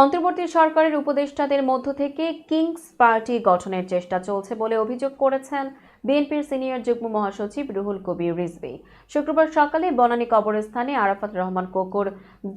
অন্তর্বর্তী সরকারের উপদেষ্টাদের মধ্য থেকে কিংস পার্টি গঠনের চেষ্টা চলছে বলে অভিযোগ করেছেন বিএনপির সিনিয়র যুগ্ম মহাসচিব রুহুল কবির রিজভী। শুক্রবার সকালে বনানী কবরস্থানে আরাফাত রহমান কোকোর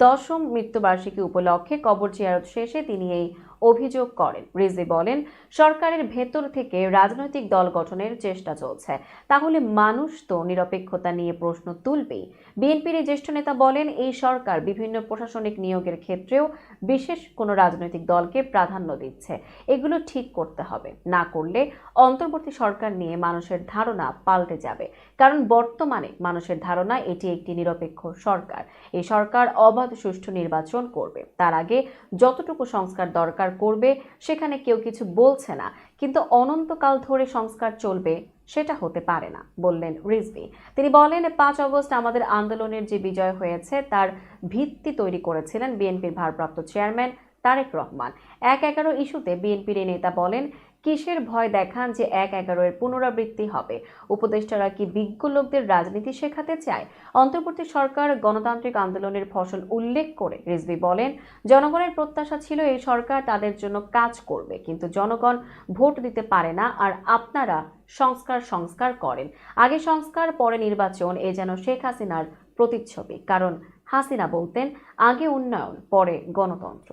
10ম মৃত্যুবার্ষিকী উপলক্ষে কবর জিয়ারত শেষে তিনি এই অভিযোগ করেন। রিজভী বলেন, সরকারের ভেতর থেকে রাজনৈতিক দল গঠনের চেষ্টা চলছে, তাহলে মানুষ তো নিরপেক্ষতা নিয়ে প্রশ্ন তুলবেই। বিএনপির এই জ্যেষ্ঠ নেতা বলেন, এই সরকার বিভিন্ন প্রশাসনিক নিয়োগের ক্ষেত্রেও বিশেষ কোনো রাজনৈতিক দলকে প্রাধান্য দিচ্ছে। এগুলো ঠিক করতে হবে, না করলে অন্তর্বর্তী সরকার নিয়ে মানুষের ধারণা পাল্টে যাবে। কারণ বর্তমানে মানুষের ধারণা এটি একটি নিরপেক্ষ সরকার। এই সরকার অবাধ সুষ্ঠু নির্বাচন করবে, তার আগে যতটুকু সংস্কার দরকার করবে। সেখানে কেউ কিছু বলছে না, কিন্তু অনন্তকাল ধরে সংস্কার চলবে সেটা হতে পারে না, বললেন রিজভী। তিনি বলেন, 5 আগস্ট আমাদের আন্দোলনের যে বিজয় হয়েছে তার ভিত্তি তৈরি করেছিলেন বিএনপির ভারপ্রাপ্ত চেয়ারম্যান তারেক রহমান। 1/11 ইস্যুতে বিএনপির এই নেতা বলেন, কিসের ভয় দেখান যে 1/11 এর পুনরাবৃত্তি হবে? উপদেষ্টারা কি বিজ্ঞ লোকদের রাজনীতি শেখাতে চায়? অন্তর্বর্তী সরকার গণতান্ত্রিক আন্দোলনের ফসল উল্লেখ করে রিজভী বলেন, জনগণের প্রত্যাশা ছিল এই সরকার তাদের জন্য কাজ করবে, কিন্তু জনগণ ভোট দিতে পারে না। আর আপনারা সংস্কার করেন, আগে সংস্কার পরে নির্বাচন, এ যেন শেখ হাসিনার প্রতিচ্ছবি। কারণ হাসিনা বলতেন, আগে উন্নয়ন পরে গণতন্ত্র।